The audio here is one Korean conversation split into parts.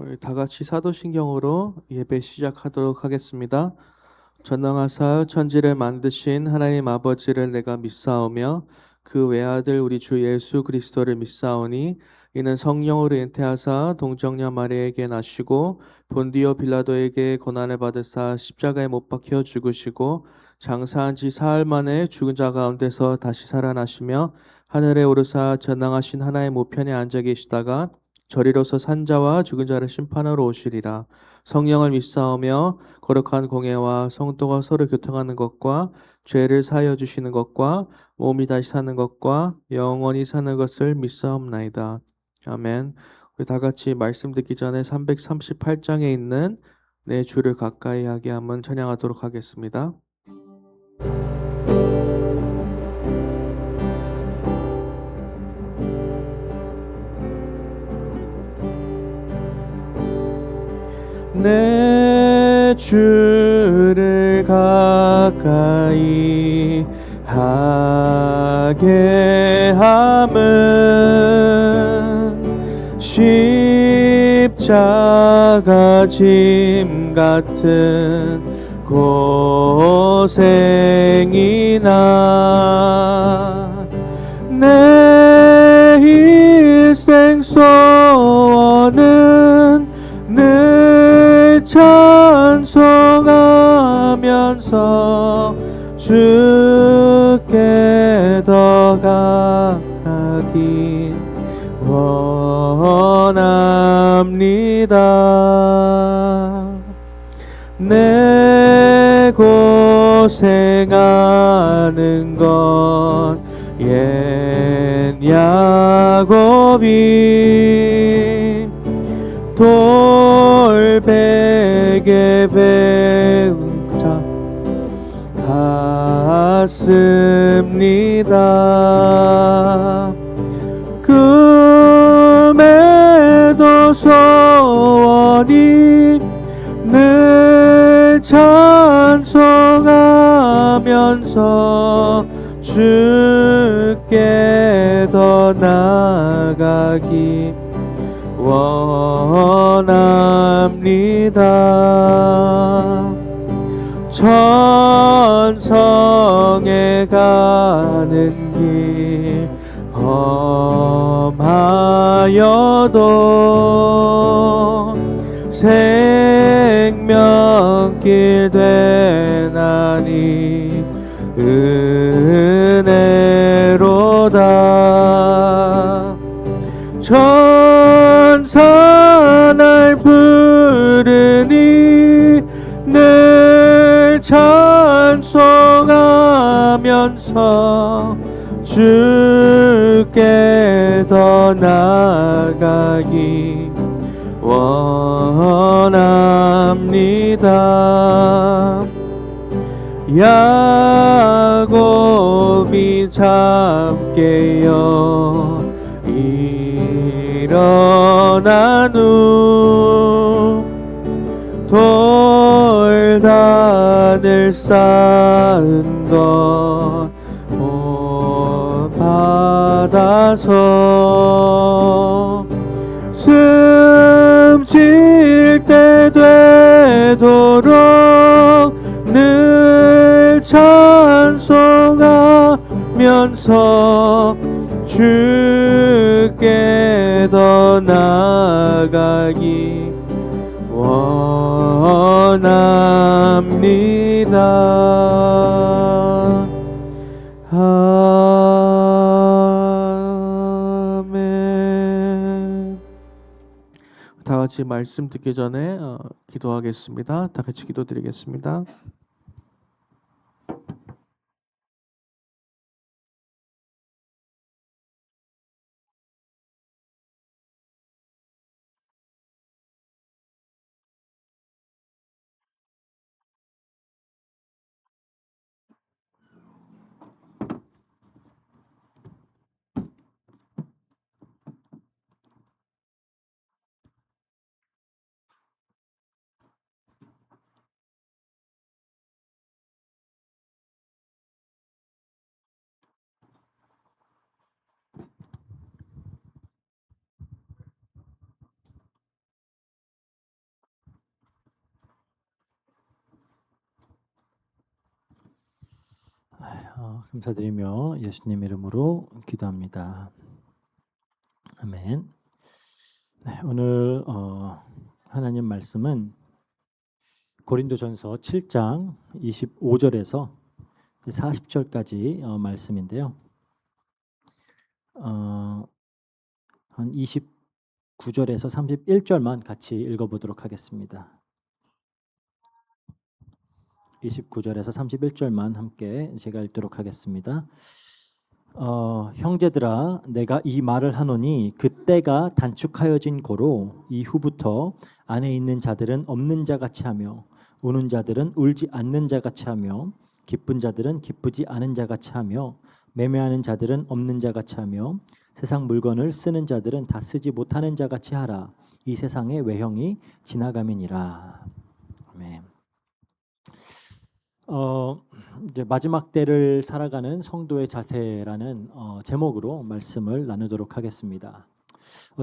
우리 다 같이 사도신경으로 예배 시작하도록 하겠습니다. 전능하사 천지를 만드신 하나님 아버지를 내가 믿사오며 그 외아들 우리 주 예수 그리스도를 믿사오니 이는 성령으로 잉태하사 동정녀 마리아에게 나시고 본디오 빌라도에게 고난을 받으사 십자가에 못 박혀 죽으시고 장사한 지 사흘 만에 죽은 자 가운데서 다시 살아나시며 하늘에 오르사 전능하신 하나님 우편에 앉아 계시다가 저리로서 산자와 죽은 자를 심판하러 오시리라. 성령을 믿사오며 거룩한 공예와 성도가 서로 교통하는 것과 죄를 사하여 주시는 것과 몸이 다시 사는 것과 영원히 사는 것을 믿사옵나이다. 아멘. 우리 다 같이 말씀 듣기 전에 338장에 있는 내 주를 가까이 하게 함은 찬양하도록 하겠습니다. 내 주를 가까이 하게 함은 십자가 짐 같은 고생이나 내 일생 소원은 늘 찬송하면서 주께 더 가까이 원합니다. 내 고생한 가는 건 옛 야곱이 돌베개 배운 자 같습니다. 꿈에도 소원이 늘 찬송하면서 주께 더 나아가기 원합니다. 천성에 가는 길 험하여도 생명길 되나니 은혜로다. 천사 날 부르니 늘 찬송하면서 주께 더 나아가기 원합니다. 야곱이 잠깨어 일어난 후 돌단을 쌓은 것 받아서 숨질 때 되도록 늘 찬송하면서 주께 더 나아가기 원합니다. 아멘. 다 같이 말씀 듣기 전에 기도하겠습니다. 다 같이 기도드리겠습니다. 감사드리며 예수님 이름으로 기도합니다. 아멘. 네, 오늘 하나님 말씀은 고린도전서 7장 25절에서 40절까지 말씀인데요. 한 29절에서 31절만 같이 읽어보도록 하겠습니다. 29절에서 31절만 함께 제가 읽도록 하겠습니다. 형제들아 내가 이 말을 하노니 그때가 단축하여진 고로 이후부터 안에 있는 자들은 없는 자같이 하며 우는 자들은 울지 않는 자같이 하며 기쁜 자들은 기쁘지 않은 자같이 하며 매매하는 자들은 없는 자같이 하며 세상 물건을 쓰는 자들은 다 쓰지 못하는 자같이 하라. 이 세상의 외형이 지나감이니라. 아멘. 이제 마지막 때를 살아가는 성도의 자세라는 제목으로 말씀을 나누도록 하겠습니다.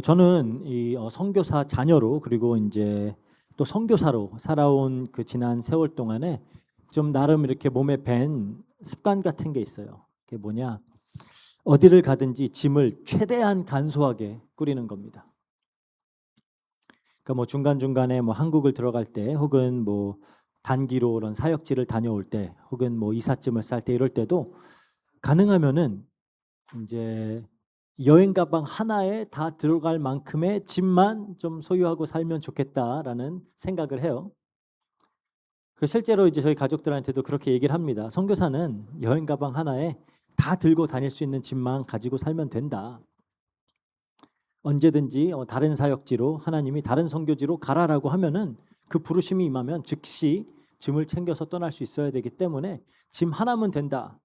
저는 이 선교사 자녀로 그리고 이제 또 선교사로 살아온 그 지난 세월 동안에 좀 나름 이렇게 몸에 밴 습관 같은 게 있어요. 그게 뭐냐? 어디를 가든지 짐을 최대한 간소하게 꾸리는 겁니다. 그러니까 뭐 중간중간에 뭐 한국을 들어갈 때 혹은 뭐 단기로 그런 사역지를 다녀올 때 혹은 뭐 이삿짐을 쌀 때 이럴 때도 가능하면은 이제 여행 가방 하나에 다 들어갈 만큼의 짐만 좀 소유하고 살면 좋겠다라는 생각을 해요. 실제로 이제 저희 가족들한테도 그렇게 얘기를 합니다. 선교사는 여행 가방 하나에 다 들고 다닐 수 있는 짐만 가지고 살면 된다. 언제든지 다른 사역지로 하나님이 다른 선교지로 가라라고 하면은 그 부르심이 임하면 즉시 짐을 챙겨서 떠날 수 있어야 되기 때문에 짐 하나면 된다.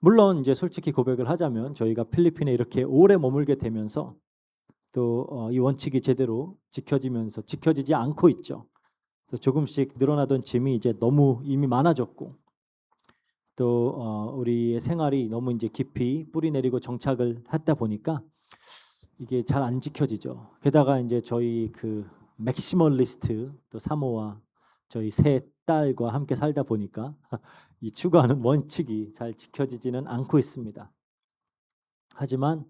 물론 이제 솔직히 고백을 하자면 저희가 필리핀에 이렇게 오래 머물게 되면서 또 이 원칙이 제대로 지켜지지 않고 있죠. 조금씩 늘어나던 짐이 이제 너무 이미 많아졌고 또 우리의 생활이 너무 이제 깊이 뿌리 내리고 정착을 했다 보니까 이게 잘 안 지켜지죠. 게다가 이제 저희 그 맥시멀리스트 또 사모와 저희 세 딸과 함께 살다 보니까 이 추구하는 원칙이 잘 지켜지지는 않고 있습니다. 하지만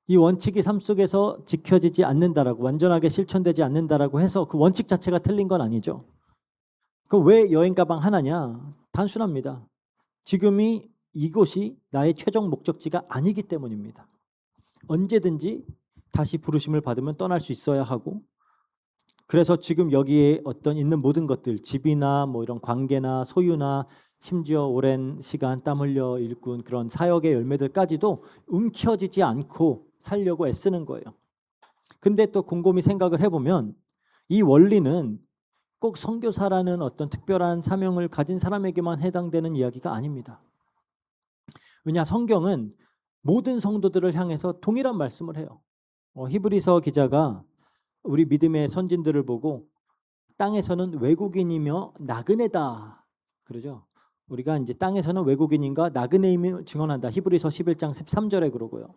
이 원칙이 삶 속에서 지켜지지 않는다라고 완전하게 실천되지 않는다라고 해서 그 원칙 자체가 틀린 건 아니죠. 그럼 왜 여행 가방 하나냐? 단순합니다. 지금이 이곳이 나의 최종 목적지가 아니기 때문입니다. 언제든지 다시 부르심을 받으면 떠날 수 있어야 하고 그래서 지금 여기에 어떤 있는 모든 것들 집이나 뭐 이런 관계나 소유나 심지어 오랜 시간 땀 흘려 일꾼 그런 사역의 열매들까지도 움켜쥐지 않고 살려고 애쓰는 거예요. 근데 또 곰곰이 생각을 해보면 이 원리는 꼭 선교사라는 어떤 특별한 사명을 가진 사람에게만 해당되는 이야기가 아닙니다. 왜냐 성경은 모든 성도들을 향해서 동일한 말씀을 해요. 히브리서 기자가 우리 믿음의 선진들을 보고 땅에서는 외국인이며 나그네다 그러죠. 우리가 이제 땅에서는 외국인인가 나그네임을 증언한다. 히브리서 11장 13절에 그러고요.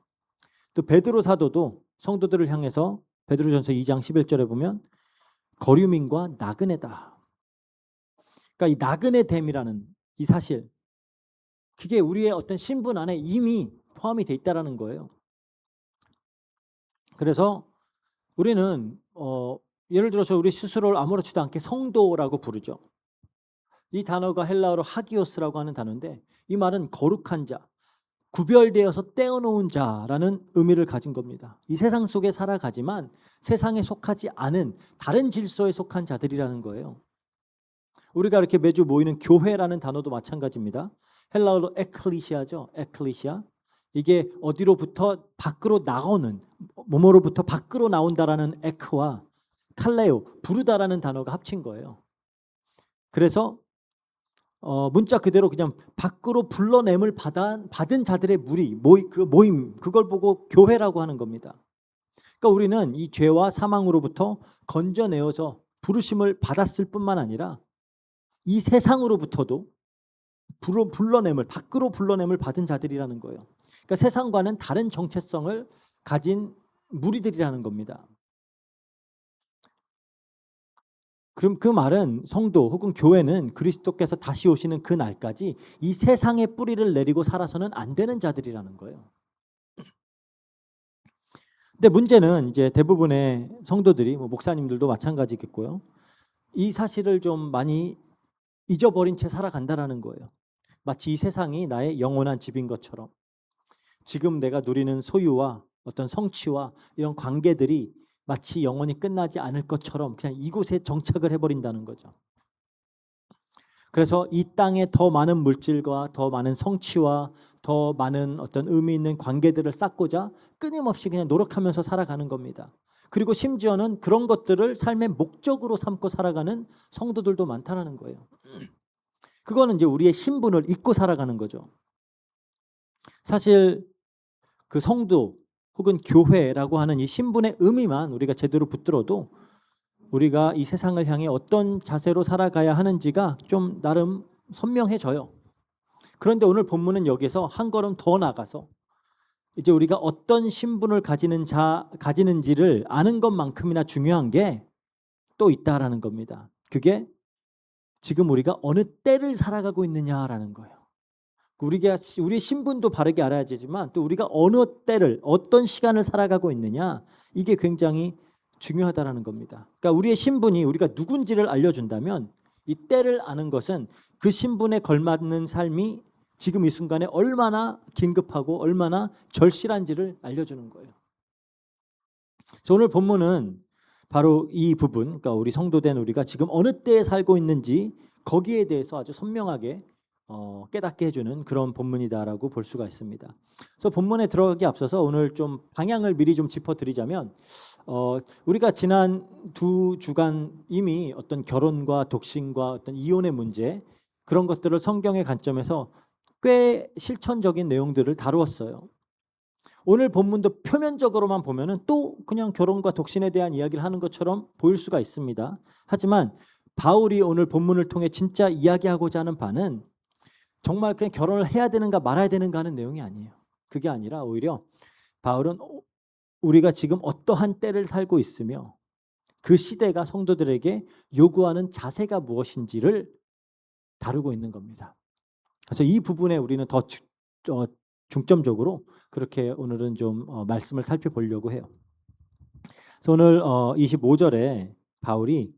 또 베드로 사도도 성도들을 향해서 베드로전서 2장 11절에 보면 거류민과 나그네다. 그러니까 이 나그네됨이라는 이 사실 그게 우리의 어떤 신분 안에 이미 포함이 돼 있다라는 거예요. 그래서 우리는 예를 들어서 우리 스스로를 아무렇지도 않게 성도라고 부르죠. 이 단어가 헬라어로 하기오스라고 하는 단어인데 이 말은 거룩한 자, 구별되어서 떼어놓은 자라는 의미를 가진 겁니다. 이 세상 속에 살아가지만 세상에 속하지 않은 다른 질서에 속한 자들이라는 거예요. 우리가 이렇게 매주 모이는 교회라는 단어도 마찬가지입니다. 헬라어로 에클리시아죠. 에클리시아. 이게 어디로부터 밖으로 나오는 뭐뭐로부터 밖으로 나온다라는 에크와 칼레오 부르다라는 단어가 합친 거예요. 그래서 문자 그대로 그냥 밖으로 불러냄을 받은 자들의 모임 그걸 보고 교회라고 하는 겁니다. 그러니까 우리는 이 죄와 사망으로부터 건져내어서 부르심을 받았을 뿐만 아니라 이 세상으로부터도 밖으로 불러냄을 받은 자들이라는 거예요. 그러니까 세상과는 다른 정체성을 가진 무리들이라는 겁니다. 그럼 그 말은 성도 혹은 교회는 그리스도께서 다시 오시는 그 날까지 이 세상의 뿌리를 내리고 살아서는 안 되는 자들이라는 거예요. 근데 문제는 이제 대부분의 성도들이 목사님들도 마찬가지겠고요. 이 사실을 좀 많이 잊어버린 채 살아간다라는 거예요. 마치 이 세상이 나의 영원한 집인 것처럼 지금 내가 누리는 소유와 어떤 성취와 이런 관계들이 마치 영원히 끝나지 않을 것처럼 그냥 이곳에 정착을 해버린다는 거죠. 그래서 이 땅에 더 많은 물질과 더 많은 성취와 더 많은 어떤 의미 있는 관계들을 쌓고자 끊임없이 그냥 노력하면서 살아가는 겁니다. 그리고 심지어는 그런 것들을 삶의 목적으로 삼고 살아가는 성도들도 많다는 거예요. 그거는 이제 우리의 신분을 잊고 살아가는 거죠. 사실 그 성도 혹은 교회라고 하는 이 신분의 의미만 우리가 제대로 붙들어도 우리가 이 세상을 향해 어떤 자세로 살아가야 하는지가 좀 나름 선명해져요. 그런데 오늘 본문은 여기서 한 걸음 더 나가서 이제 우리가 어떤 신분을 가지는지를 아는 것만큼이나 중요한 게 또 있다라는 겁니다. 그게 지금 우리가 어느 때를 살아가고 있느냐라는 거예요. 우리의 신분도 바르게 알아야 되지만 또 우리가 어느 때를 어떤 시간을 살아가고 있느냐 이게 굉장히 중요하다라는 겁니다. 그러니까 우리의 신분이 우리가 누군지를 알려준다면 이 때를 아는 것은 그 신분에 걸맞는 삶이 지금 이 순간에 얼마나 긴급하고 얼마나 절실한지를 알려주는 거예요. 그래서 오늘 본문은 바로 이 부분, 그러니까 우리 성도된 우리가 지금 어느 때에 살고 있는지 거기에 대해서 아주 선명하게 깨닫게 해주는 그런 본문이다라고 볼 수가 있습니다. 그래서 본문에 들어가기 앞서서 오늘 좀 방향을 미리 좀 짚어드리자면 우리가 지난 2주간 이미 어떤 결혼과 독신과 어떤 이혼의 문제 그런 것들을 성경의 관점에서 꽤 실천적인 내용들을 다루었어요. 오늘 본문도 표면적으로만 보면은 또 그냥 결혼과 독신에 대한 이야기를 하는 것처럼 보일 수가 있습니다. 하지만 바울이 오늘 본문을 통해 진짜 이야기하고자 하는 바는 정말 그냥 결혼을 해야 되는가 말아야 되는가 하는 내용이 아니에요. 그게 아니라 오히려 바울은 우리가 지금 어떠한 때를 살고 있으며 그 시대가 성도들에게 요구하는 자세가 무엇인지를 다루고 있는 겁니다. 그래서 이 부분에 우리는 더 중점적으로 그렇게 오늘은 좀 말씀을 살펴보려고 해요. 그래서 오늘 25절에 바울이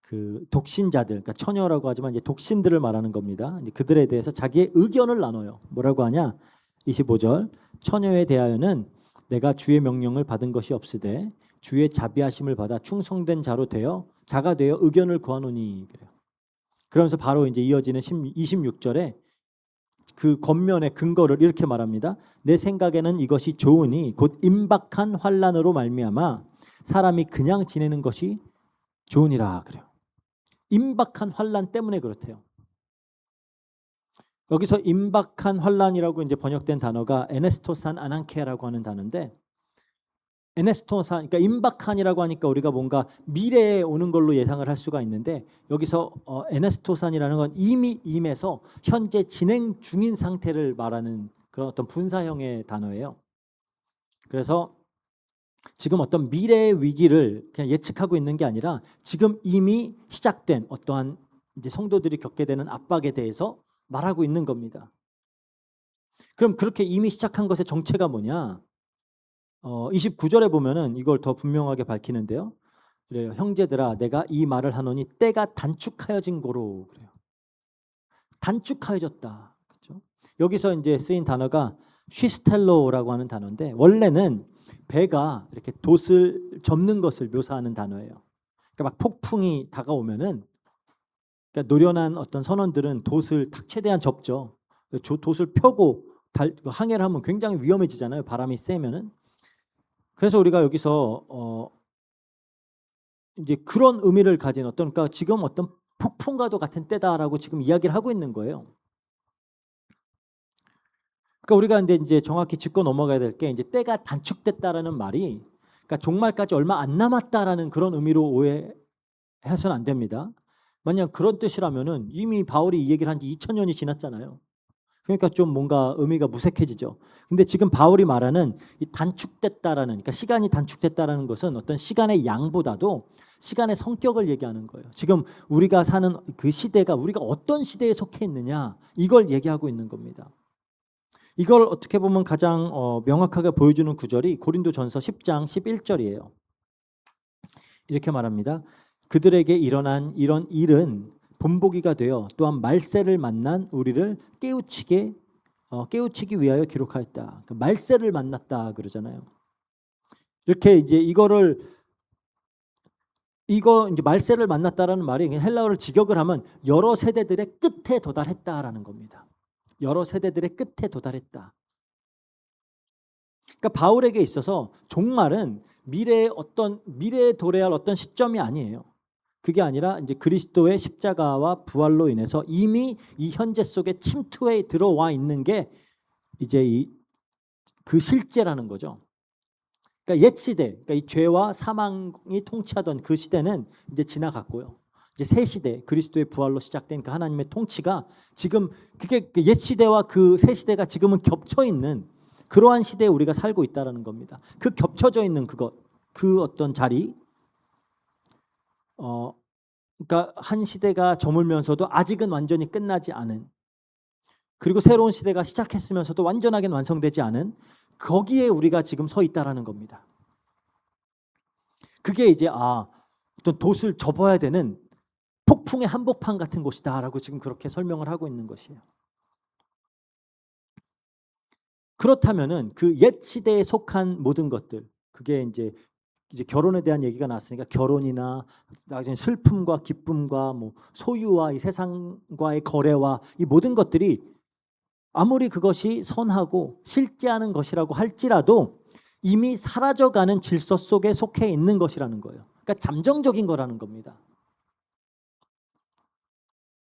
그 독신자들, 그러니까 처녀라고 하지만 이제 독신들을 말하는 겁니다. 이제 그들에 대해서 자기의 의견을 나눠요. 뭐라고 하냐? 25절 처녀에 대하여는 내가 주의 명령을 받은 것이 없으되 주의 자비하심을 받아 충성된 자가 되어 의견을 구하노니 그래요. 그러면서 바로 이제 이어지는 26절에 그 겉면의 근거를 이렇게 말합니다. 내 생각에는 이것이 좋으니 곧 임박한 환난으로 말미암아 사람이 그냥 지내는 것이 좋으니라 그래요. 임박한 환난 때문에 그렇대요. 여기서 임박한 환난이라고 이제 번역된 단어가 에네스토산 아난케라고 하는 단어인데 에네스토산, 그러니까 임박한이라고 하니까 우리가 뭔가 미래에 오는 걸로 예상을 할 수가 있는데 여기서 에네스토산이라는 건 이미 임해서 현재 진행 중인 상태를 말하는 그런 어떤 분사형의 단어예요. 그래서 지금 어떤 미래의 위기를 그냥 예측하고 있는 게 아니라 지금 이미 시작된 어떠한 이제 성도들이 겪게 되는 압박에 대해서 말하고 있는 겁니다. 그럼 그렇게 이미 시작한 것의 정체가 뭐냐? 29절에 보면은 이걸 더 분명하게 밝히는데요. 그래요. 형제들아 내가 이 말을 하노니 때가 단축하여진 고로 그래요. 단축하여졌다. 그렇죠? 여기서 이제 쓰인 단어가 쉬스텔로라고 하는 단어인데 원래는 배가 이렇게 돛을 접는 것을 묘사하는 단어예요. 그러니까 막 폭풍이 다가오면은 그러니까 노련한 어떤 선원들은 돛을 탁 최대한 접죠. 돛을 펴고 항해를 하면 굉장히 위험해지잖아요. 바람이 세면은. 그래서 우리가 여기서 이제 그런 의미를 가진 그러니까 지금 어떤 폭풍과도 같은 때다라고 지금 이야기를 하고 있는 거예요. 그러니까 우리가 이제 정확히 짚고 넘어가야 될 게 이제 때가 단축됐다라는 말이 그러니까 종말까지 얼마 안 남았다라는 그런 의미로 오해해서는 안 됩니다. 만약 그런 뜻이라면은 이미 바울이 이 얘기를 한 지 2000년이 지났잖아요. 그러니까 좀 뭔가 의미가 무색해지죠. 근데 지금 바울이 말하는 이 단축됐다라는 그러니까 시간이 단축됐다라는 것은 어떤 시간의 양보다도 시간의 성격을 얘기하는 거예요. 지금 우리가 사는 그 시대가 우리가 어떤 시대에 속해 있느냐 이걸 얘기하고 있는 겁니다. 이걸 어떻게 보면 가장 명확하게 보여주는 구절이 고린도전서 10장 11절이에요. 이렇게 말합니다. 그들에게 일어난 이런 일은 본보기가 되어 또한 말세를 만난 우리를 깨우치기 위하여 기록하였다. 그러니까 말세를 만났다 그러잖아요. 이렇게 이제 이거 이제 말세를 만났다라는 말이 헬라어를 직역을 하면 여러 세대들의 끝에 도달했다라는 겁니다. 여러 세대들의 끝에 도달했다. 그러니까 바울에게 있어서 종말은 미래에 도래할 어떤 시점이 아니에요. 그게 아니라 이제 그리스도의 십자가와 부활로 인해서 이미 이 현재 속에 침투해 들어와 있는 게 이제 그 실제라는 거죠. 그러니까 옛 시대, 그러니까 이 죄와 사망이 통치하던 그 시대는 이제 지나갔고요. 이제 새 시대, 그리스도의 부활로 시작된 그 하나님의 통치가 지금 그게 옛 시대와 그 새 시대가 지금은 겹쳐 있는 그러한 시대에 우리가 살고 있다라는 겁니다. 그 겹쳐져 있는 그 어떤 자리, 그러니까 한 시대가 저물면서도 아직은 완전히 끝나지 않은 그리고 새로운 시대가 시작했으면서도 완전하게 완성되지 않은 거기에 우리가 지금 서 있다라는 겁니다. 그게 이제 어떤 돛을 접어야 되는 폭풍의 한복판 같은 곳이다라고 지금 그렇게 설명을 하고 있는 것이에요. 그렇다면은 그 옛 시대에 속한 모든 것들, 그게 이제 이제 결혼에 대한 얘기가 나왔으니까 결혼이나 나중에 슬픔과 기쁨과 뭐 소유와 이 세상과의 거래와 이 모든 것들이 아무리 그것이 선하고 실제하는 것이라고 할지라도 이미 사라져가는 질서 속에 속해 있는 것이라는 거예요. 그러니까 잠정적인 거라는 겁니다.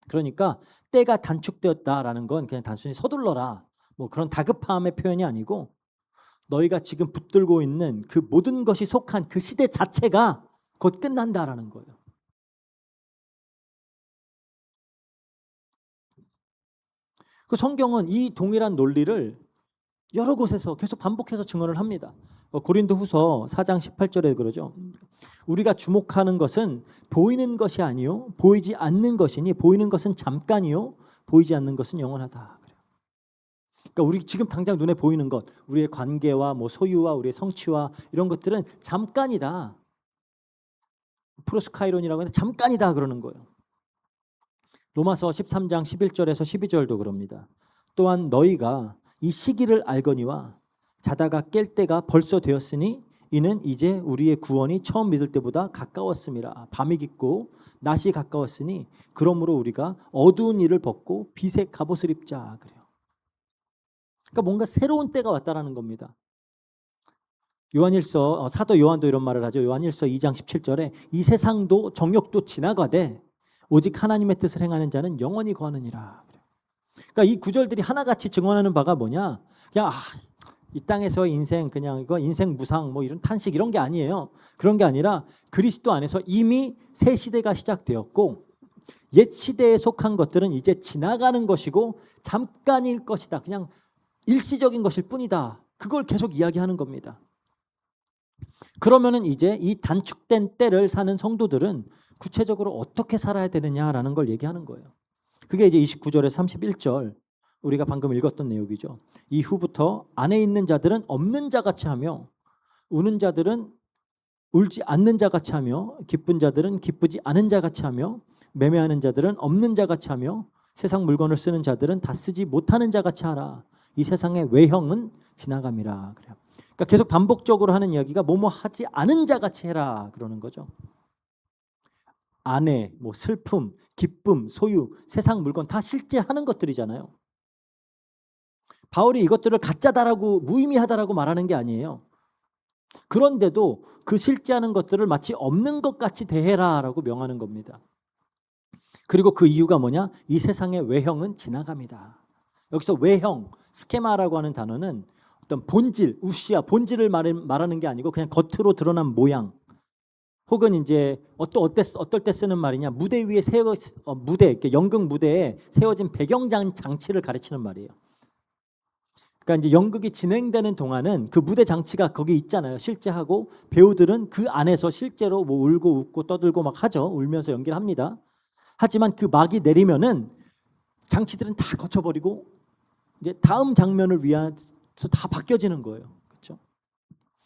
그러니까 때가 단축되었다라는 건 그냥 단순히 서둘러라 뭐 그런 다급함의 표현이 아니고 너희가 지금 붙들고 있는 그 모든 것이 속한 그 시대 자체가 곧 끝난다라는 거예요. 그 성경은 이 동일한 논리를 여러 곳에서 계속 반복해서 증언을 합니다. 고린도후서 4장 18절에 그러죠. 우리가 주목하는 것은 보이는 것이 아니요 보이지 않는 것이니 보이는 것은 잠깐이요 보이지 않는 것은 영원하다. 그러니까 우리 지금 당장 눈에 보이는 것, 우리의 관계와 뭐 소유와 우리의 성취와 이런 것들은 잠깐이다. 프로스카이론이라고 하는데 잠깐이다 그러는 거예요. 로마서 13장 11절에서 12절도 그럽니다. 또한 너희가 이 시기를 알거니와 자다가 깰 때가 벌써 되었으니 이는 이제 우리의 구원이 처음 믿을 때보다 가까웠음이라. 밤이 깊고 낮이 가까웠으니 그러므로 우리가 어두운 일을 벗고 빛의 갑옷을 입자 그래요. 그러니까 뭔가 새로운 때가 왔다라는 겁니다. 요한일서 사도 요한도 이런 말을 하죠. 요한일서 2장 17절에 이 세상도 정욕도 지나가되 오직 하나님의 뜻을 행하는 자는 영원히 거하느니라. 그러니까 이 구절들이 하나같이 증언하는 바가 뭐냐? 그냥 이 땅에서의 인생 그냥 이거 인생 무상 뭐 이런 탄식 이런 게 아니에요. 그런 게 아니라 그리스도 안에서 이미 새 시대가 시작되었고 옛 시대에 속한 것들은 이제 지나가는 것이고 잠깐일 것이다. 그냥 일시적인 것일 뿐이다. 그걸 계속 이야기하는 겁니다. 그러면은 이제 이 단축된 때를 사는 성도들은 구체적으로 어떻게 살아야 되느냐라는 걸 얘기하는 거예요. 그게 이제 29절에서 31절 우리가 방금 읽었던 내용이죠. 이후부터 안에 있는 자들은 없는 자같이 하며 우는 자들은 울지 않는 자같이 하며 기쁜 자들은 기쁘지 않은 자같이 하며 매매하는 자들은 없는 자같이 하며 세상 물건을 쓰는 자들은 다 쓰지 못하는 자같이 하라. 이 세상의 외형은 지나감이라 그래요. 그러니까 계속 반복적으로 하는 이야기가 뭐뭐 하지 않은 자같이 해라 그러는 거죠. 아내, 뭐 슬픔, 기쁨, 소유, 세상 물건 다 실제 하는 것들이잖아요. 바울이 이것들을 가짜다라고 무의미하다라고 말하는 게 아니에요. 그런데도 그 실제 하는 것들을 마치 없는 것 같이 대해라라고 명하는 겁니다. 그리고 그 이유가 뭐냐? 이 세상의 외형은 지나갑니다. 여기서 외형, 스케마라고 하는 단어는 어떤 본질, 우시아, 본질을 말하는 게 아니고 그냥 겉으로 드러난 모양. 혹은 이제 어떨 때 쓰는 말이냐? 무대 위에 무대, 연극 무대에 세워진 배경 장치를 가르치는 말이에요. 그러니까 이제 연극이 진행되는 동안은 그 무대 장치가 거기 있잖아요. 실제 하고 배우들은 그 안에서 실제로 뭐 울고 웃고 떠들고 막 하죠. 울면서 연기를 합니다. 하지만 그 막이 내리면은 장치들은 다 거쳐버리고 이제 다음 장면을 위해서 다 바뀌어지는 거예요. 그렇죠?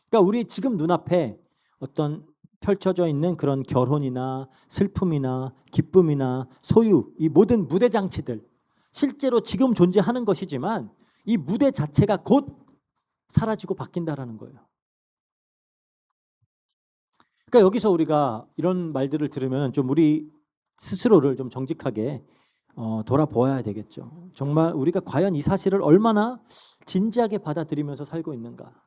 그러니까 우리 지금 눈앞에 어떤 펼쳐져 있는 그런 결혼이나 슬픔이나 기쁨이나 소유 이 모든 무대 장치들 실제로 지금 존재하는 것이지만 이 무대 자체가 곧 사라지고 바뀐다라는 거예요. 그러니까 여기서 우리가 이런 말들을 들으면 좀 우리 스스로를 좀 정직하게 돌아보아야 되겠죠. 정말 우리가 과연 이 사실을 얼마나 진지하게 받아들이면서 살고 있는가.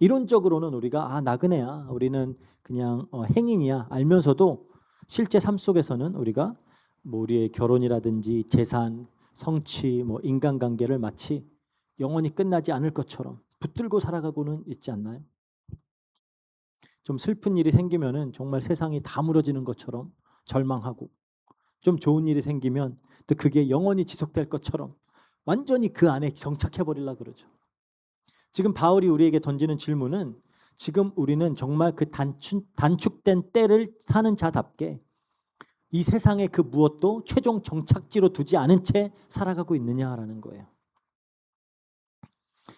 이론적으로는 우리가 나그네야, 우리는 그냥 행인이야 알면서도 실제 삶 속에서는 우리가 뭐 우리의 결혼이라든지 재산, 성취, 뭐 인간관계를 마치 영원히 끝나지 않을 것처럼 붙들고 살아가고는 있지 않나요? 좀 슬픈 일이 생기면은 정말 세상이 다 무너지는 것처럼 절망하고 좀 좋은 일이 생기면 또 그게 영원히 지속될 것처럼 완전히 그 안에 정착해 버리려고 그러죠. 지금 바울이 우리에게 던지는 질문은 지금 우리는 정말 그 단축된 때를 사는 자답게 이 세상의 그 무엇도 최종 정착지로 두지 않은 채 살아가고 있느냐라는 거예요.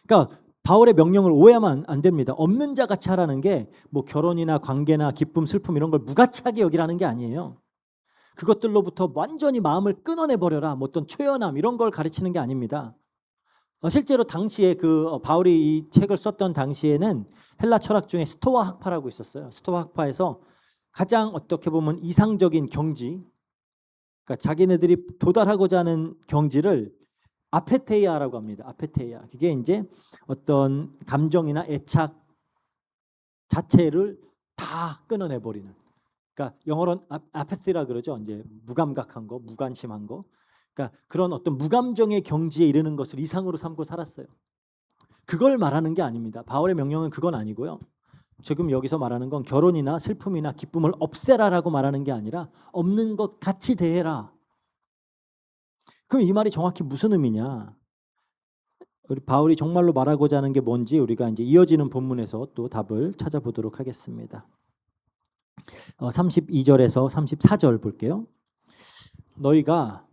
그러니까 바울의 명령을 오해하면 안 됩니다. 없는 자 같이 하라는 게 뭐 결혼이나 관계나 기쁨, 슬픔 이런 걸 무가치하게 여기라는 게 아니에요. 그것들로부터 완전히 마음을 끊어내 버려라. 뭐 어떤 초연함 이런 걸 가르치는 게 아닙니다. 실제로 당시에 바울이 이 책을 썼던 당시에는 헬라 철학 중에 스토아 학파라고 있었어요. 스토아 학파에서 가장 어떻게 보면 이상적인 경지, 그러니까 자기네들이 도달하고자 하는 경지를 아페테이아라고 합니다. 아페테이아. 그게 이제 어떤 감정이나 애착 자체를 다 끊어내 버리는. 그러니까 영어로는 아페티라 그러죠. 이제 무감각한 거, 무관심한 거. 그러니까 그런 어떤 무감정의 경지에 이르는 것을 이상으로 삼고 살았어요. 그걸 말하는 게 아닙니다. 바울의 명령은 그건 아니고요. 지금 여기서 말하는 건 결혼이나 슬픔이나 기쁨을 없애라라고 말하는 게 아니라 없는 것 같이 대해라. 그럼 이 말이 정확히 무슨 의미냐? 우리 바울이 정말로 말하고자 하는 게 뭔지 우리가 이제 이어지는 본문에서 또 답을 찾아보도록 하겠습니다. 32절에서 34절 볼게요. 너희가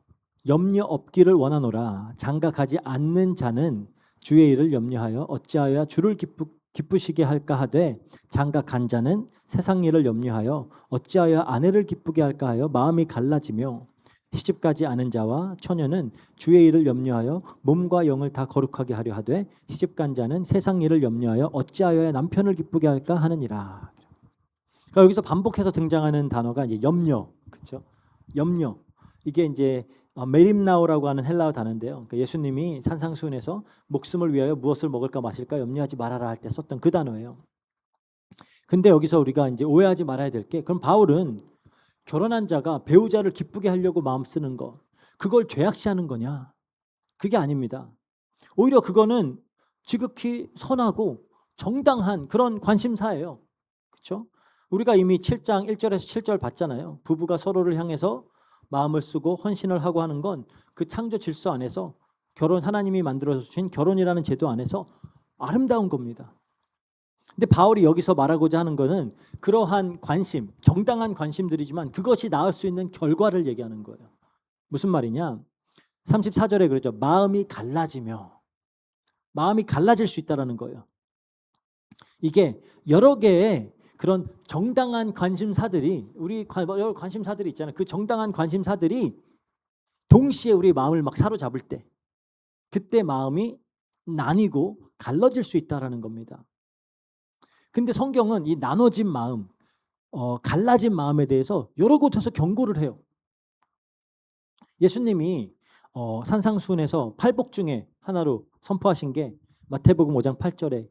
염려 없기를 원하노라. 장가가지 않는 자는 주의 일을 염려하여 어찌하여 주를 기쁘시게 할까 하되 장가간 자는 세상 일을 염려하여 어찌하여 아내를 기쁘게 할까 하여 마음이 갈라지며 시집가지 않은 자와 처녀는 주의 일을 염려하여 몸과 영을 다 거룩하게 하려 하되 시집간 자는 세상 일을 염려하여 어찌하여 남편을 기쁘게 할까 하느니라. 그러니까 여기서 반복해서 등장하는 단어가 이제 염려, 그렇죠? 염려. 이게 이제 메림나오라고 하는 헬라어 단어인데요. 그러니까 예수님이 산상수훈에서 목숨을 위하여 무엇을 먹을까 마실까 염려하지 말아라 할 때 썼던 그 단어예요. 근데 여기서 우리가 이제 오해하지 말아야 될 게, 그럼 바울은 결혼한 자가 배우자를 기쁘게 하려고 마음 쓰는 거, 그걸 죄악시하는 거냐? 그게 아닙니다. 오히려 그거는 지극히 선하고 정당한 그런 관심사예요. 그렇죠? 우리가 이미 7장 1절에서 7절 봤잖아요. 부부가 서로를 향해서 마음을 쓰고 헌신을 하고 하는 건 그 창조 질서 안에서 결혼, 하나님이 만들어 주신 결혼이라는 제도 안에서 아름다운 겁니다. 근데 바울이 여기서 말하고자 하는 거는 그러한 관심, 정당한 관심들이지만 그것이 낳을 수 있는 결과를 얘기하는 거예요. 무슨 말이냐? 34절에 그러죠. 마음이 갈라지며, 마음이 갈라질 수 있다는 거예요. 이게 여러 개의 그런 정당한 관심사들이, 우리 여러 관심사들이 있잖아요. 그 정당한 관심사들이 동시에 우리 마음을 막 사로잡을 때, 그때 마음이 나뉘고 갈라질 수 있다는 겁니다. 근데 성경은 이 나눠진 마음, 갈라진 마음에 대해서 여러 곳에서 경고를 해요. 예수님이 산상수훈에서 팔복 중에 하나로 선포하신 게 마태복음 5장 8절에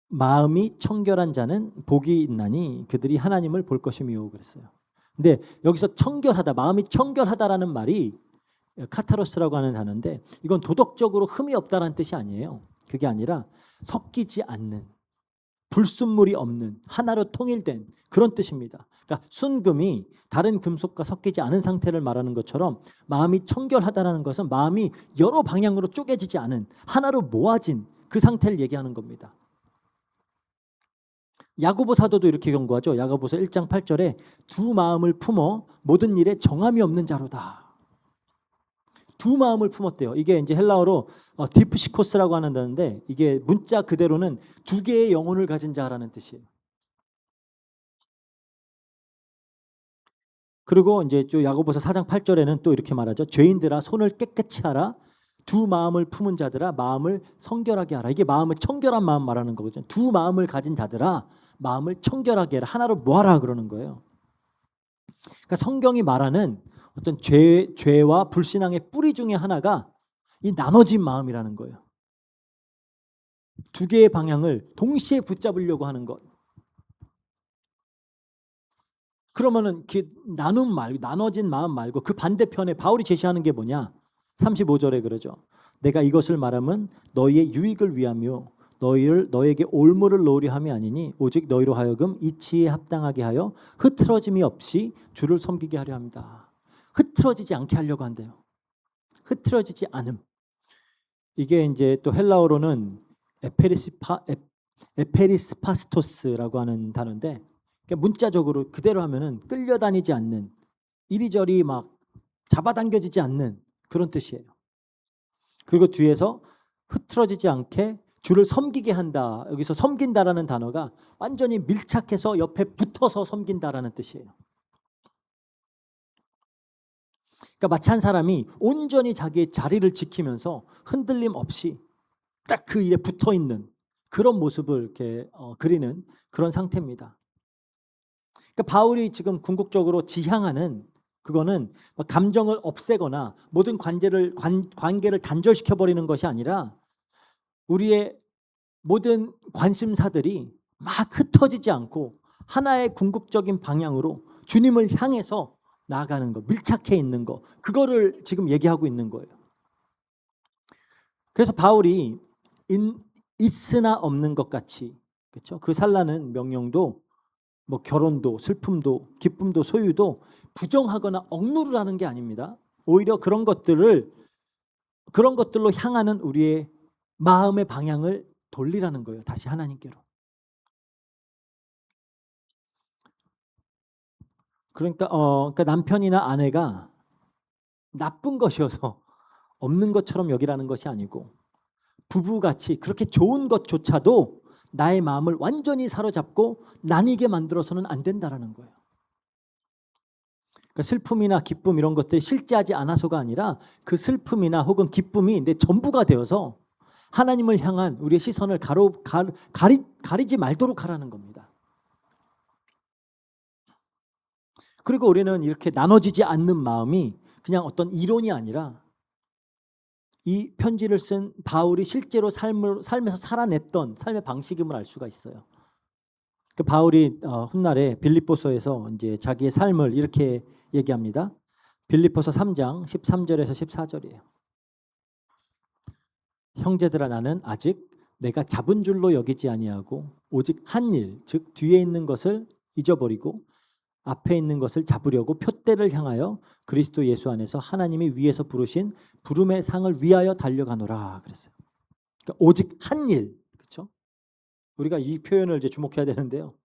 마음이 청결한 자는 복이 있나니 그들이 하나님을 볼 것이미요 그랬어요. 근데 여기서 청결하다, 마음이 청결하다라는 말이 카타로스라고 하는 단어인데 이건 도덕적으로 흠이 없다라는 뜻이 아니에요. 그게 아니라 섞이지 않는, 불순물이 없는, 하나로 통일된 그런 뜻입니다. 그러니까 순금이 다른 금속과 섞이지 않은 상태를 말하는 것처럼 마음이 청결하다라는 것은 마음이 여러 방향으로 쪼개지지 않은, 하나로 모아진 그 상태를 얘기하는 겁니다. 야고보 사도도 이렇게 경고하죠. 야고보서 1장 8절에 두 마음을 품어 모든 일에 정함이 없는 자로다. 두 마음을 품었대요. 이게 이제 헬라어로 디프시코스라고 하는 단어인데 이게 문자 그대로는 두 개의 영혼을 가진 자라는 뜻이에요. 그리고 이제 또 야고보서 4장 8절에는 또 이렇게 말하죠. 죄인들아 손을 깨끗이 하라. 두 마음을 품은 자들아 마음을 성결하게 하라. 이게 마음을 청결한 마음 말하는 거거든요. 두 마음을 가진 자들아 마음을 청결하게 해라. 하나로 모아라 그러는 거예요. 그러니까 성경이 말하는 어떤 죄와 불신앙의 뿌리 중에 하나가 이 나눠진 마음이라는 거예요. 두 개의 방향을 동시에 붙잡으려고 하는 것. 그러면은 나눠진 마음 말고 그 반대편에 바울이 제시하는 게 뭐냐? 35절에 그러죠. 내가 이것을 말하면 너희의 유익을 위하며 너에게 올무를 놓으려 함이 아니니 오직 너희로 하여금 이치에 합당하게 하여 흐트러짐이 없이 주를 섬기게 하려 합니다. 흐트러지지 않게 하려고 한대요. 흐트러지지 않음. 이게 이제 또 헬라어로는 에페리스파스토스라고 하는 단어인데 그러니까 문자적으로 그대로 하면은 끌려다니지 않는, 이리저리 막 잡아당겨지지 않는 그런 뜻이에요. 그리고 뒤에서 흐트러지지 않게 주를 섬기게 한다. 여기서 섬긴다라는 단어가 완전히 밀착해서 옆에 붙어서 섬긴다라는 뜻이에요. 그러니까 마치 한 사람이 온전히 자기의 자리를 지키면서 흔들림 없이 딱 그 일에 붙어 있는 그런 모습을 이렇게 그리는 그런 상태입니다. 그러니까 바울이 지금 궁극적으로 지향하는 그거는 감정을 없애거나 모든 관계를 단절시켜 버리는 것이 아니라 우리의 모든 관심사들이 막 흩어지지 않고 하나의 궁극적인 방향으로 주님을 향해서 나아가는 거, 밀착해 있는 거, 그거를 지금 얘기하고 있는 거예요. 그래서 바울이 있으나 없는 것 같이, 그렇죠? 그 살라는 명령도 뭐 결혼도 슬픔도 기쁨도 소유도 부정하거나 억누르라는 게 아닙니다. 오히려 그런 것들로 향하는 우리의 마음의 방향을 돌리라는 거예요. 다시 하나님께로. 그러니까 남편이나 아내가 나쁜 것이어서 없는 것처럼 여기라는 것이 아니고 부부같이 그렇게 좋은 것조차도 나의 마음을 완전히 사로잡고 나뉘게 만들어서는 안 된다라는 거예요. 그러니까 슬픔이나 기쁨 이런 것들이 실제하지 않아서가 아니라 그 슬픔이나 혹은 기쁨이 내 전부가 되어서 하나님을 향한 우리의 시선을 가리지 말도록 하라는 겁니다. 그리고 우리는 이렇게 나눠지지 않는 마음이 그냥 어떤 이론이 아니라 이 편지를 쓴 바울이 실제로 삶에서 살아냈던 삶의 방식임을 알 수가 있어요. 그 바울이 훗날에 빌립보서에서 이제 자기의 삶을 이렇게 얘기합니다. 빌립보서 3장 13절에서 14절이에요. 형제들아 나는 아직 내가 잡은 줄로 여기지 아니하고 오직 한 일, 즉 뒤에 있는 것을 잊어버리고 앞에 있는 것을 잡으려고 표대를 향하여 그리스도 예수 안에서 하나님이 위에서 부르신 부름의 상을 위하여 달려가노라 그랬어요. 그러니까 오직 한 일, 그렇죠? 우리가 이 표현을 이제 주목해야 되는데요.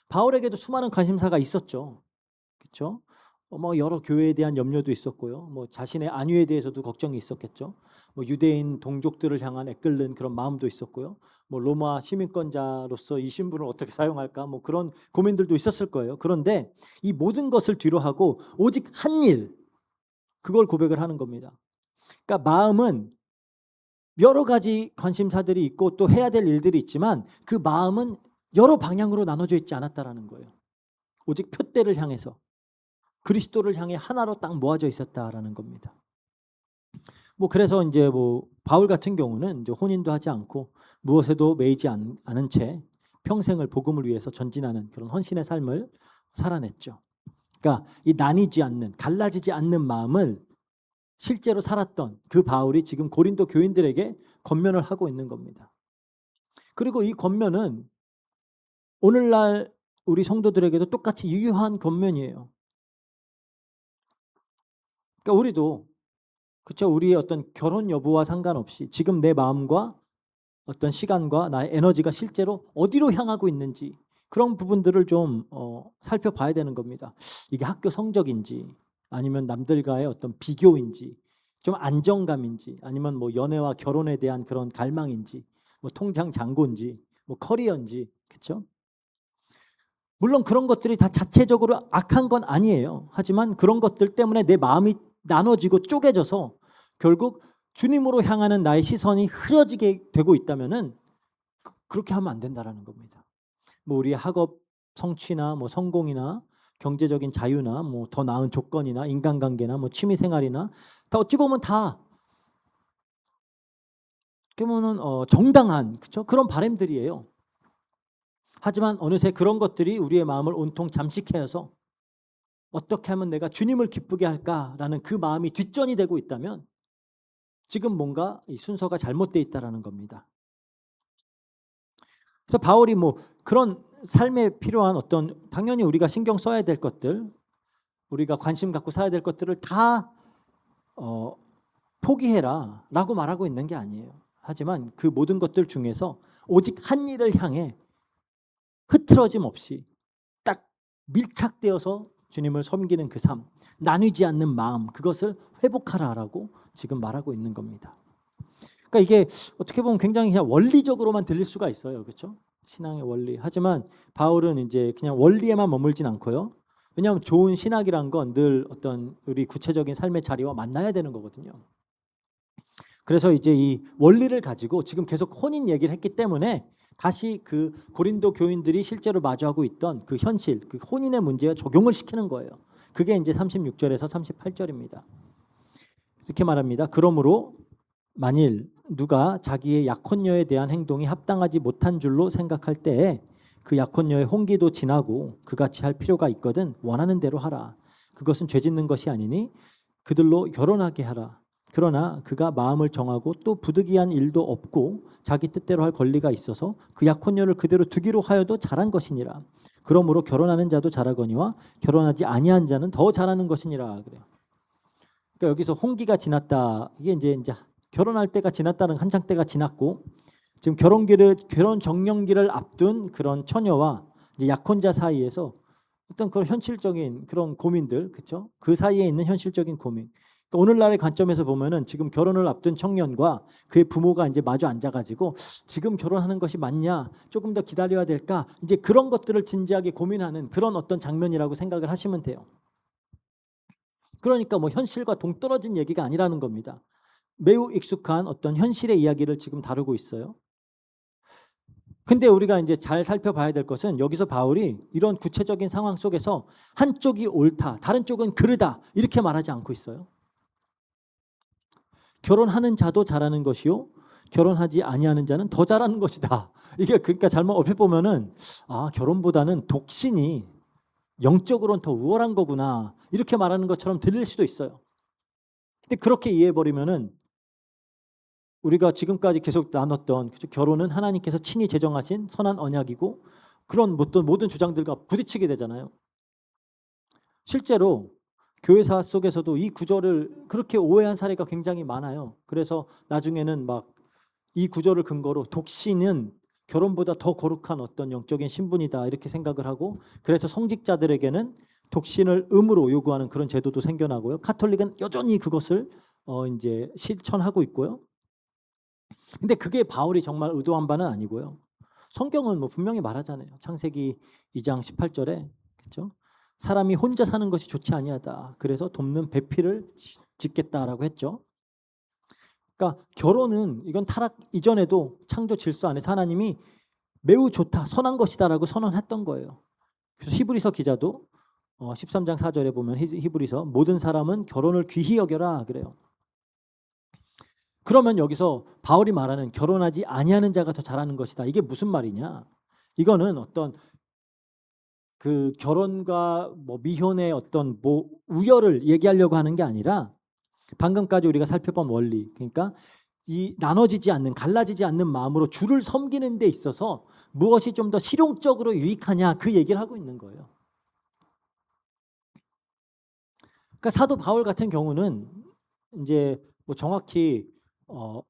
바울에게도 수많은 관심사가 있었죠, 그렇죠? 뭐 여러 교회에 대한 염려도 있었고요. 뭐 자신의 안위에 대해서도 걱정이 있었겠죠. 뭐 유대인 동족들을 향한 애끓는 그런 마음도 있었고요. 뭐 로마 시민권자로서 이 신분을 어떻게 사용할까 뭐 그런 고민들도 있었을 거예요. 그런데 이 모든 것을 뒤로 하고 오직 한 일, 그걸 고백을 하는 겁니다. 그러니까 마음은 여러 가지 관심사들이 있고 또 해야 될 일들이 있지만 그 마음은 여러 방향으로 나눠져 있지 않았다라는 거예요. 오직 표대를 향해서 그리스도를 향해 하나로 딱 모아져 있었다라는 겁니다. 뭐 그래서 이제 뭐 바울 같은 경우는 이제 혼인도 하지 않고 무엇에도 매이지 않은 채 평생을 복음을 위해서 전진하는 그런 헌신의 삶을 살아냈죠. 그러니까 이 나뉘지 않는, 갈라지지 않는 마음을 실제로 살았던 그 바울이 지금 고린도 교인들에게 권면을 하고 있는 겁니다. 그리고 이 권면은 오늘날 우리 성도들에게도 똑같이 유효한 권면이에요. 그러니까 우리도 그렇죠. 우리의 어떤 결혼 여부와 상관없이 지금 내 마음과 어떤 시간과 나의 에너지가 실제로 어디로 향하고 있는지 그런 부분들을 좀 살펴봐야 되는 겁니다. 이게 학교 성적인지 아니면 남들과의 어떤 비교인지 좀 안정감인지 아니면 뭐 연애와 결혼에 대한 그런 갈망인지 뭐 통장 잔고인지 뭐 커리어인지 그렇죠? 물론 그런 것들이 다 자체적으로 악한 건 아니에요. 하지만 그런 것들 때문에 내 마음이 나눠지고 쪼개져서 결국 주님으로 향하는 나의 시선이 흐려지게 되고 있다면은 그렇게 하면 안 된다라는 겁니다. 뭐 우리의 학업 성취나 뭐 성공이나 경제적인 자유나 뭐 더 나은 조건이나 인간관계나 뭐 취미 생활이나 다 어찌 보면 다 그러면은 정당한 그렇죠? 그런 바람들이에요. 하지만 어느새 그런 것들이 우리의 마음을 온통 잠식해서 어떻게 하면 내가 주님을 기쁘게 할까라는 그 마음이 뒷전이 되고 있다면 지금 뭔가 이 순서가 잘못되어 있다라는 겁니다. 그래서 바울이 뭐 그런 삶에 필요한 어떤 당연히 우리가 신경 써야 될 것들, 우리가 관심 갖고 살아야 될 것들을 다 포기해라라고 말하고 있는 게 아니에요. 하지만 그 모든 것들 중에서 오직 한 일을 향해 흐트러짐 없이 딱 밀착되어서 주님을 섬기는 그 삶, 나뉘지 않는 마음, 그것을 회복하라라고 지금 말하고 있는 겁니다. 그러니까 이게 어떻게 보면 굉장히 그냥 원리적으로만 들릴 수가 있어요, 그렇죠? 신앙의 원리. 하지만 바울은 이제 그냥 원리에만 머물진 않고요. 왜냐하면 좋은 신학이란 건 늘 어떤 우리 구체적인 삶의 자리와 만나야 되는 거거든요. 그래서 이제 이 원리를 가지고 지금 계속 혼인 얘기를 했기 때문에 다시 그 고린도 교인들이 실제로 마주하고 있던 그 현실, 그 혼인의 문제에 적용을 시키는 거예요. 그게 이제 36절에서 38절입니다. 이렇게 말합니다. 그러므로 만일 누가 자기의 약혼녀에 대한 행동이 합당하지 못한 줄로 생각할 때에 그 약혼녀의 혼기도 지나고 그같이 할 필요가 있거든 원하는 대로 하라. 그것은 죄 짓는 것이 아니니 그들로 결혼하게 하라. 그러나 그가 마음을 정하고 또 부득이한 일도 없고 자기 뜻대로 할 권리가 있어서 그 약혼녀를 그대로 두기로 하여도 잘한 것이니라. 그러므로 결혼하는 자도 잘하거니와 결혼하지 아니한 자는 더 잘하는 것이니라 그래요. 그러니까 여기서 혼기가 지났다. 이게 이제 결혼할 때가 지났다는 한창 때가 지났고 지금 결혼 정년기를 앞둔 그런 처녀와 이제 약혼자 사이에서 어떤 그런 현실적인 그런 고민들, 그렇죠? 그 사이에 있는 현실적인 고민. 그러니까 오늘날의 관점에서 보면은 지금 결혼을 앞둔 청년과 그의 부모가 이제 마주 앉아가지고 지금 결혼하는 것이 맞냐, 조금 더 기다려야 될까, 이제 그런 것들을 진지하게 고민하는 그런 어떤 장면이라고 생각을 하시면 돼요. 그러니까 뭐 현실과 동떨어진 얘기가 아니라는 겁니다. 매우 익숙한 어떤 현실의 이야기를 지금 다루고 있어요. 근데 우리가 이제 잘 살펴봐야 될 것은 여기서 바울이 이런 구체적인 상황 속에서 한쪽이 옳다, 다른 쪽은 그르다 이렇게 말하지 않고 있어요. 결혼하는 자도 잘하는 것이요 결혼하지 아니하는 자는 더 잘하는 것이다. 이게 그러니까 잘못 옆에 보면은 결혼보다는 독신이 영적으로는 더 우월한 거구나 이렇게 말하는 것처럼 들릴 수도 있어요. 근데 그렇게 이해해버리면은 우리가 지금까지 계속 나눴던 결혼은 하나님께서 친히 제정하신 선한 언약이고 그런 모든 주장들과 부딪히게 되잖아요. 실제로 교회사 속에서도 이 구절을 그렇게 오해한 사례가 굉장히 많아요. 그래서 나중에는 막 이 구절을 근거로 독신은 결혼보다 더 거룩한 어떤 영적인 신분이다 이렇게 생각을 하고 그래서 성직자들에게는 독신을 의무로 요구하는 그런 제도도 생겨나고요. 카톨릭은 여전히 그것을 이제 실천하고 있고요. 근데 그게 바울이 정말 의도한 바는 아니고요. 성경은 뭐 분명히 말하잖아요. 창세기 2장 18절에 그렇죠? 사람이 혼자 사는 것이 좋지 아니하다. 그래서 돕는 배필을 짓겠다라고 했죠. 그러니까 결혼은 이건 타락 이전에도 창조 질서 안에서 하나님이 매우 좋다, 선한 것이다라고 선언했던 거예요. 그래서 히브리서 기자도 13장 4절에 보면 히브리서 모든 사람은 결혼을 귀히 여겨라 그래요. 그러면 여기서 바울이 말하는 결혼하지 아니하는 자가 더 잘하는 것이다. 이게 무슨 말이냐? 이거는 어떤 그 결혼과 뭐 미혼의 어떤 뭐 우열을 얘기하려고 하는 게 아니라 방금까지 우리가 살펴본 원리, 그러니까 이 나눠지지 않는, 갈라지지 않는 마음으로 주를 섬기는 데 있어서 무엇이 좀 더 실용적으로 유익하냐 그 얘기를 하고 있는 거예요. 그러니까 사도 바울 같은 경우는 이제 뭐 정확히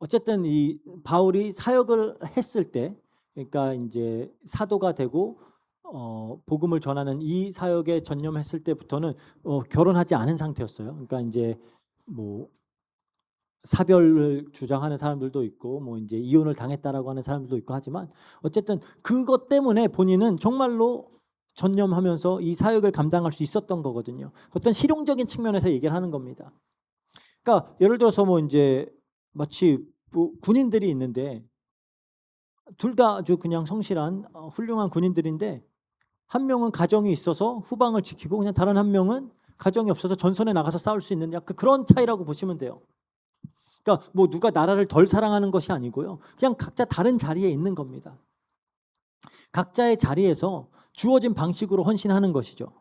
어쨌든 이 바울이 사역을 했을 때, 그러니까 이제 사도가 되고 복음을 전하는 이 사역에 전념했을 때부터는 결혼하지 않은 상태였어요. 그러니까 이제 뭐 사별을 주장하는 사람들도 있고 뭐 이제 이혼을 당했다라고 하는 사람들도 있고 하지만 어쨌든 그것 때문에 본인은 정말로 전념하면서 이 사역을 감당할 수 있었던 거거든요. 어떤 실용적인 측면에서 얘기를 하는 겁니다. 그러니까 예를 들어서 뭐 이제 마치 뭐 군인들이 있는데 둘 다 아주 그냥 성실한 훌륭한 군인들인데 한 명은 가정이 있어서 후방을 지키고 그냥 다른 한 명은 가정이 없어서 전선에 나가서 싸울 수 있는 그런 차이라고 보시면 돼요. 그러니까 뭐 누가 나라를 덜 사랑하는 것이 아니고요. 그냥 각자 다른 자리에 있는 겁니다. 각자의 자리에서 주어진 방식으로 헌신하는 것이죠.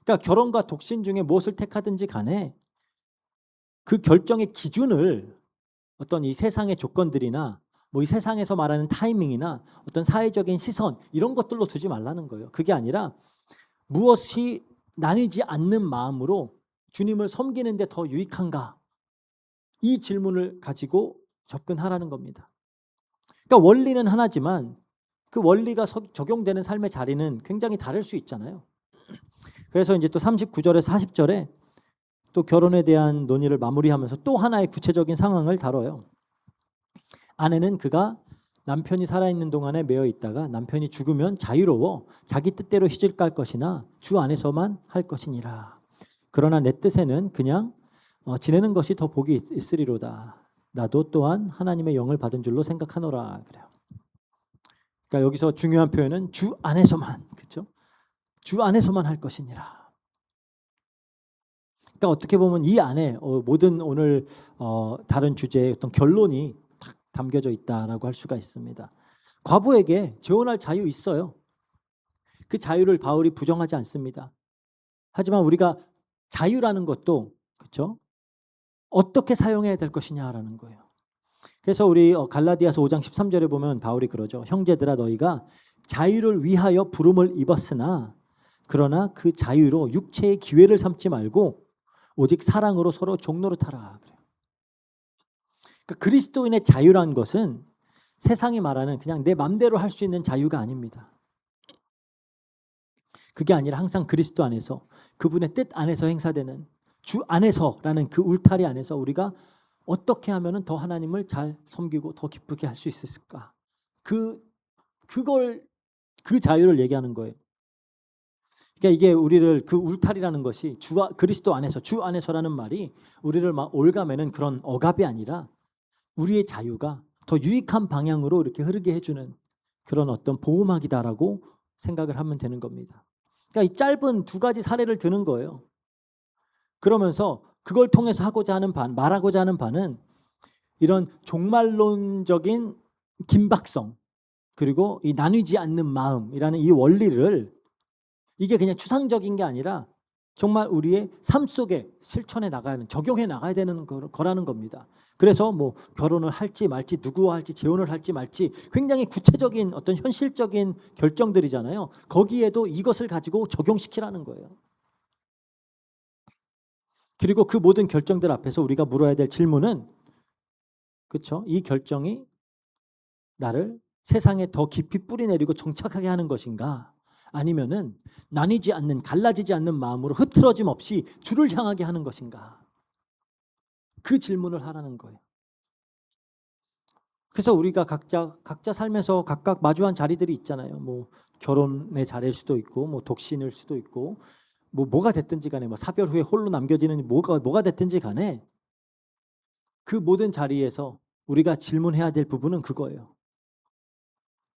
그러니까 결혼과 독신 중에 무엇을 택하든지 간에 그 결정의 기준을 어떤 이 세상의 조건들이나 뭐 이 세상에서 말하는 타이밍이나 어떤 사회적인 시선 이런 것들로 두지 말라는 거예요. 그게 아니라 무엇이 나뉘지 않는 마음으로 주님을 섬기는 데 더 유익한가? 이 질문을 가지고 접근하라는 겁니다. 그러니까 원리는 하나지만 그 원리가 적용되는 삶의 자리는 굉장히 다를 수 있잖아요. 그래서 이제 또 39절에서 40절에 또 결혼에 대한 논의를 마무리하면서 또 하나의 구체적인 상황을 다뤄요. 아내는 그가 남편이 살아있는 동안에 매여 있다가 남편이 죽으면 자유로워 자기 뜻대로 시집갈 것이나 주 안에서만 할 것이니라. 그러나 내 뜻에는 그냥 지내는 것이 더 복이 있으리로다. 나도 또한 하나님의 영을 받은 줄로 생각하노라. 그래요. 그러니까 여기서 중요한 표현은 주 안에서만, 그렇죠? 주 안에서만 할 것이니라. 그러니까 어떻게 보면 이 안에 모든 오늘 다른 주제의 어떤 결론이 딱 담겨져 있다라고 할 수가 있습니다. 과부에게 재혼할 자유 있어요. 그 자유를 바울이 부정하지 않습니다. 하지만 우리가 자유라는 것도, 그렇죠? 어떻게 사용해야 될 것이냐라는 거예요. 그래서 우리 갈라디아서 5장 13절에 보면 바울이 그러죠. 형제들아 너희가 자유를 위하여 부름을 입었으나 그러나 그 자유로 육체의 기회를 삼지 말고 오직 사랑으로 서로 종노릇하라. 그러니까 그리스도인의 자유란 것은 세상이 말하는 그냥 내 맘대로 할 수 있는 자유가 아닙니다. 그게 아니라 항상 그리스도 안에서 그분의 뜻 안에서 행사되는 주 안에서라는 그 울타리 안에서 우리가 어떻게 하면 더 하나님을 잘 섬기고 더 기쁘게 할 수 있을까? 그 자유를 얘기하는 거예요. 그러니까 이게 우리를 그 울타리라는 것이 그리스도 안에서 주 안에서라는 말이 우리를 막 올가매는 그런 억압이 아니라 우리의 자유가 더 유익한 방향으로 이렇게 흐르게 해주는 그런 어떤 보호막이다라고 생각을 하면 되는 겁니다. 그러니까 이 짧은 두 가지 사례를 드는 거예요. 그러면서 그걸 통해서 말하고자 하는 바는 이런 종말론적인 긴박성 그리고 이 나뉘지 않는 마음이라는 이 원리를 이게 그냥 추상적인 게 아니라 정말 우리의 삶 속에 실천해 나가야 하는 적용해 나가야 되는 거라는 겁니다. 그래서 뭐 결혼을 할지 말지 누구와 할지 재혼을 할지 말지 굉장히 구체적인 어떤 현실적인 결정들이잖아요. 거기에도 이것을 가지고 적용시키라는 거예요. 그리고 그 모든 결정들 앞에서 우리가 물어야 될 질문은 그렇죠? 이 결정이 나를 세상에 더 깊이 뿌리내리고 정착하게 하는 것인가? 아니면은 나뉘지 않는 갈라지지 않는 마음으로 흐트러짐 없이 주를 향하게 하는 것인가? 그 질문을 하라는 거예요. 그래서 우리가 각자 삶에서 각각 마주한 자리들이 있잖아요. 뭐 결혼의 자리일 수도 있고 뭐 독신일 수도 있고 뭐가 됐든지 간에 뭐 사별 후에 홀로 남겨지는 뭐가 됐든지 간에 그 모든 자리에서 우리가 질문해야 될 부분은 그거예요.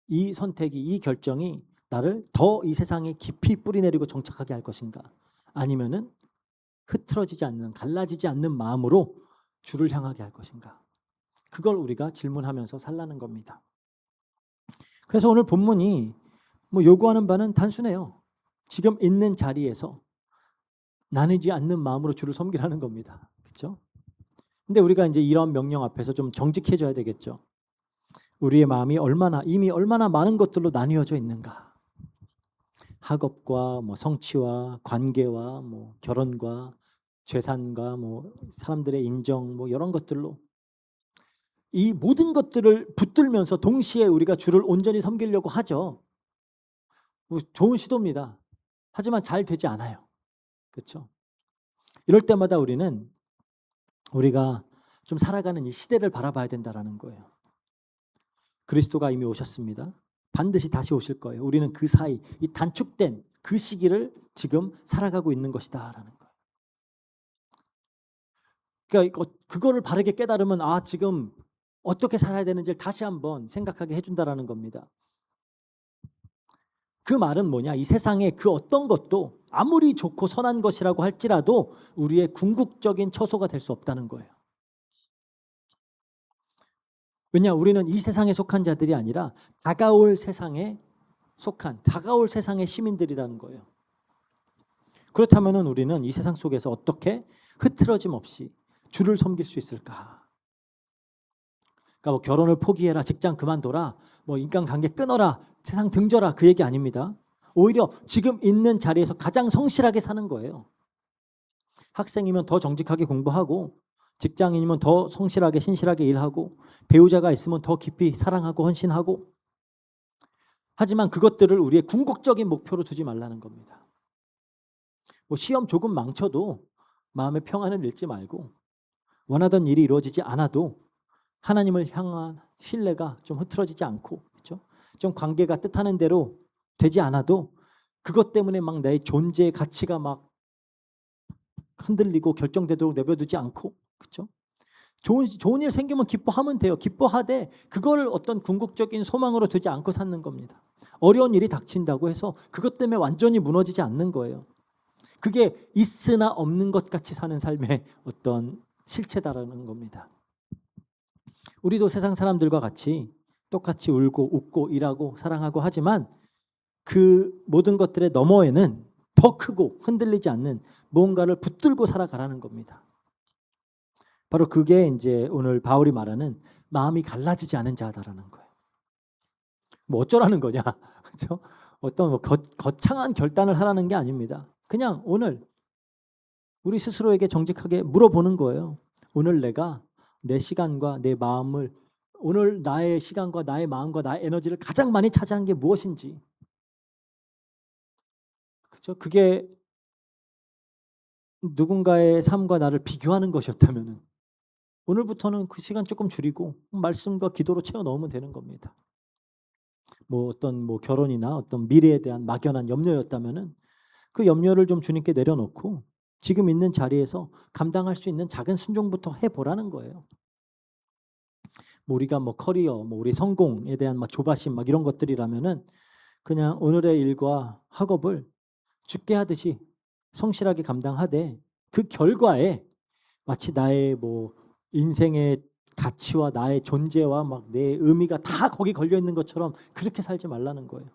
이 선택이 이 결정이 나를 더 이 세상에 깊이 뿌리내리고 정착하게 할 것인가? 아니면은 흐트러지지 않는 갈라지지 않는 마음으로 주를 향하게 할 것인가? 그걸 우리가 질문하면서 살라는 겁니다. 그래서 오늘 본문이 뭐 요구하는 바는 단순해요. 지금 있는 자리에서 나누지 않는 마음으로 주를 섬기라는 겁니다. 그렇죠? 근데 우리가 이제 이런 명령 앞에서 좀 정직해져야 되겠죠. 우리의 마음이 이미 얼마나 많은 것들로 나뉘어져 있는가? 학업과 뭐 성취와 관계와 뭐 결혼과 재산과 뭐 사람들의 인정 뭐 이런 것들로 이 모든 것들을 붙들면서 동시에 우리가 주를 온전히 섬기려고 하죠. 뭐 좋은 시도입니다. 하지만 잘 되지 않아요. 그렇죠? 이럴 때마다 우리가 좀 살아가는 이 시대를 바라봐야 된다라는 거예요. 그리스도가 이미 오셨습니다. 반드시 다시 오실 거예요. 우리는 그 사이 이 단축된 그 시기를 지금 살아가고 있는 것이다라는 거예요. 그러니까 그거를 바르게 깨달으면 지금 어떻게 살아야 되는지를 다시 한번 생각하게 해준다라는 겁니다. 그 말은 뭐냐? 이 세상에 그 어떤 것도 아무리 좋고 선한 것이라고 할지라도 우리의 궁극적인 처소가 될 수 없다는 거예요. 왜냐? 우리는 이 세상에 속한 자들이 아니라 다가올 세상의 시민들이라는 거예요. 그렇다면 우리는 이 세상 속에서 어떻게 흐트러짐 없이 주를 섬길 수 있을까? 그러니까 뭐 결혼을 포기해라, 직장 그만둬라, 뭐 인간관계 끊어라, 세상 등져라 그 얘기 아닙니다. 오히려 지금 있는 자리에서 가장 성실하게 사는 거예요. 학생이면 더 정직하게 공부하고 직장인이면 더 성실하게 신실하게 일하고 배우자가 있으면 더 깊이 사랑하고 헌신하고 하지만 그것들을 우리의 궁극적인 목표로 두지 말라는 겁니다. 뭐 시험 조금 망쳐도 마음의 평안을 잃지 말고 원하던 일이 이루어지지 않아도 하나님을 향한 신뢰가 좀 흐트러지지 않고, 그렇죠? 좀 관계가 뜻하는 대로 되지 않아도 그것 때문에 막 나의 존재의 가치가 막 흔들리고 결정되도록 내버려두지 않고, 그렇죠? 좋은 일 생기면 기뻐하면 돼요. 기뻐하되 그걸 어떤 궁극적인 소망으로 두지 않고 사는 겁니다. 어려운 일이 닥친다고 해서 그것 때문에 완전히 무너지지 않는 거예요. 그게 있으나 없는 것 같이 사는 삶의 어떤 실체다라는 겁니다. 우리도 세상 사람들과 같이 똑같이 울고 웃고 일하고 사랑하고 하지만 그 모든 것들의 너머에는 더 크고 흔들리지 않는 무언가를 붙들고 살아가라는 겁니다. 바로 그게 이제 오늘 바울이 말하는 마음이 갈라지지 않은 자다라는 거예요. 뭐 어쩌라는 거냐, 그렇죠? 어떤 뭐 거창한 결단을 하라는 게 아닙니다. 그냥 오늘 우리 스스로에게 정직하게 물어보는 거예요. 오늘 내가 내 시간과 내 마음을, 오늘 나의 시간과 나의 마음과 나의 에너지를 가장 많이 차지한 게 무엇인지, 그렇죠? 그게 누군가의 삶과 나를 비교하는 것이었다면 오늘부터는 그 시간 조금 줄이고 말씀과 기도로 채워 넣으면 되는 겁니다. 뭐 어떤 뭐 결혼이나 어떤 미래에 대한 막연한 염려였다면은 그 염려를 좀 주님께 내려놓고 지금 있는 자리에서 감당할 수 있는 작은 순종부터 해보라는 거예요. 뭐 우리가 뭐 커리어, 뭐 우리 성공에 대한 막 조바심 막 이런 것들이라면은 그냥 오늘의 일과 학업을 죽게 하듯이 성실하게 감당하되 그 결과에 마치 나의 뭐 인생의 가치와 나의 존재와 막 내 의미가 다 거기 걸려 있는 것처럼 그렇게 살지 말라는 거예요.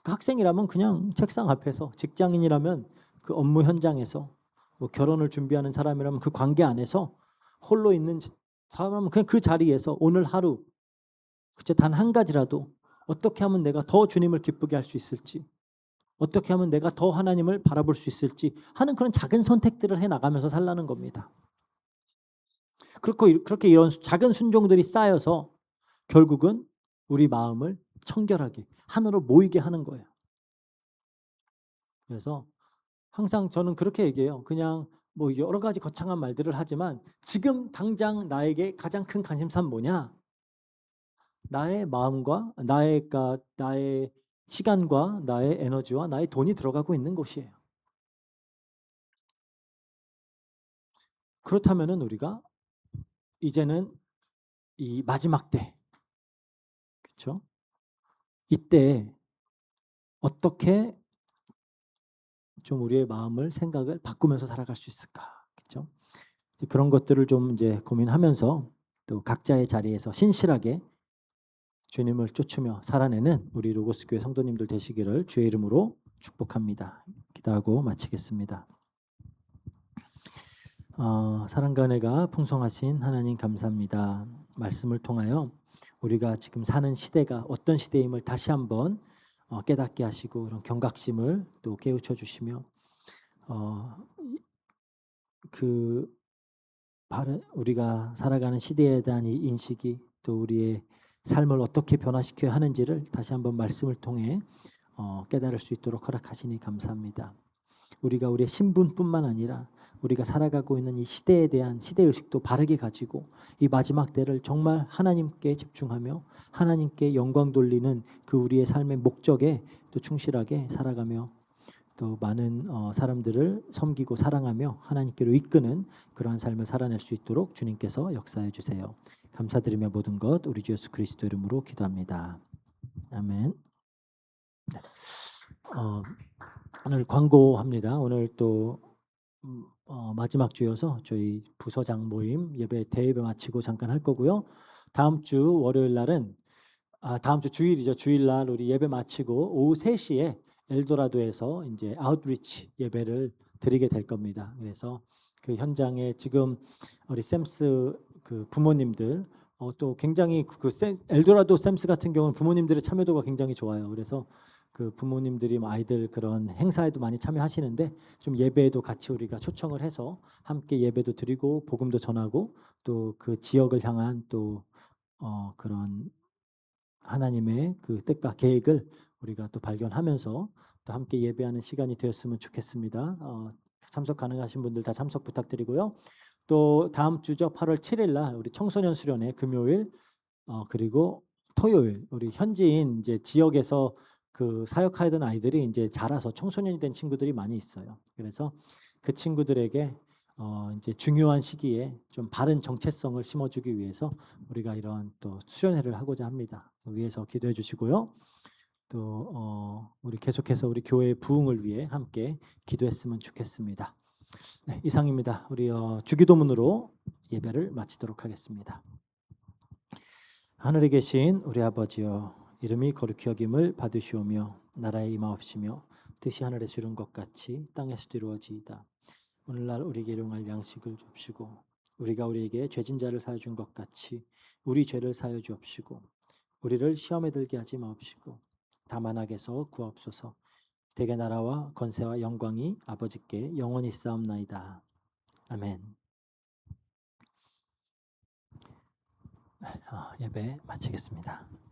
그 학생이라면 그냥 책상 앞에서, 직장인이라면 그 업무 현장에서, 뭐 결혼을 준비하는 사람이라면 그 관계 안에서, 홀로 있는 사람은 그냥 그 자리에서 오늘 하루 그저 단 한 가지라도 어떻게 하면 내가 더 주님을 기쁘게 할 수 있을지, 어떻게 하면 내가 더 하나님을 바라볼 수 있을지 하는 그런 작은 선택들을 해 나가면서 살라는 겁니다. 그렇게 이런 작은 순종들이 쌓여서 결국은 우리 마음을 청결하게 하나로 모이게 하는 거예요. 그래서 항상 저는 그렇게 얘기해요. 그냥 뭐 여러 가지 거창한 말들을 하지만 지금 당장 나에게 가장 큰 관심사는 뭐냐? 나의 마음과 나의 시간과 나의 에너지와 나의 돈이 들어가고 있는 곳이에요. 그렇다면은 우리가 이제는 이 마지막 때, 그렇죠? 이때 어떻게 좀 우리의 마음을, 생각을 바꾸면서 살아갈 수 있을까? 그렇죠? 그런 것들을 좀 이제 고민하면서 또 각자의 자리에서 신실하게 주님을 쫓으며 살아내는 우리 로고스 교회 성도님들 되시기를 주의 이름으로 축복합니다. 기도하고 마치겠습니다. 사랑과 은혜가 풍성하신 하나님 감사합니다. 말씀을 통하여 우리가 지금 사는 시대가 어떤 시대임을 다시 한번 깨닫게 하시고 그런 경각심을 또 깨우쳐 주시며 그 우리가 살아가는 시대에 대한 이 인식이 또 우리의 삶을 어떻게 변화시켜야 하는지를 다시 한번 말씀을 통해 깨달을 수 있도록 허락하시니 감사합니다. 우리가 우리의 신분뿐만 아니라 우리가 살아가고 있는 이 시대에 대한 시대의식도 바르게 가지고 이 마지막 때를 정말 하나님께 집중하며 하나님께 영광 돌리는 그 우리의 삶의 목적에 또 충실하게 살아가며 또 많은 사람들을 섬기고 사랑하며 하나님께로 이끄는 그러한 삶을 살아낼 수 있도록 주님께서 역사해 주세요. 감사드리며 모든 것 우리 주 예수 그리스도 이름으로 기도합니다. 아멘. 네. 오늘 광고합니다. 오늘 또 마지막 주여서 저희 부서장 모임 대예배 마치고 잠깐 할 거고요. 다음 주 월요일 날은 다음 주 주일이죠. 주일날 우리 예배 마치고 오후 3시에 엘도라도에서 이제 아웃리치 예배를 드리게 될 겁니다. 그래서 그 현장에 지금 우리 샘스 그 부모님들 또 굉장히 엘도라도 샘스 같은 경우는 부모님들의 참여도가 굉장히 좋아요. 그래서 그 부모님들이 아이들 그런 행사에도 많이 참여하시는데 좀 예배에도 같이 우리가 초청을 해서 함께 예배도 드리고 복음도 전하고 또 그 지역을 향한 또 그런 하나님의 그 뜻과 계획을 우리가 또 발견하면서 또 함께 예배하는 시간이 되었으면 좋겠습니다. 참석 가능하신 분들 다 참석 부탁드리고요. 또 다음 주죠. 8월 7일 날 우리 청소년 수련회 금요일 그리고 토요일 우리 현지인 이제 지역에서 그 사역하던 아이들이 이제 자라서 청소년이 된 친구들이 많이 있어요. 그래서 그 친구들에게 이제 중요한 시기에 좀 바른 정체성을 심어주기 위해서 우리가 이런 또 수련회를 하고자 합니다. 위해서 기도해 주시고요. 또 우리 계속해서 우리 교회의 부흥을 위해 함께 기도했으면 좋겠습니다. 네, 이상입니다. 우리 주기도문으로 예배를 마치도록 하겠습니다. 하늘에 계신 우리 아버지여, 이름이 거룩히 여김을 받으시오며 나라의 임하옵시며 뜻이 하늘에서 이룬 것 같이 땅에서도 이루어지이다. 오늘날 우리에게 일용할 양식을 주옵시고 우리가 우리에게 죄진 자를 사여 준 것 같이 우리 죄를 사여 주옵시고 우리를 시험에 들게 하지 마옵시고 다만 악에서 구하옵소서. 대개 나라와 권세와 영광이 아버지께 영원히 있사옵나이다. 아멘. 예배 마치겠습니다.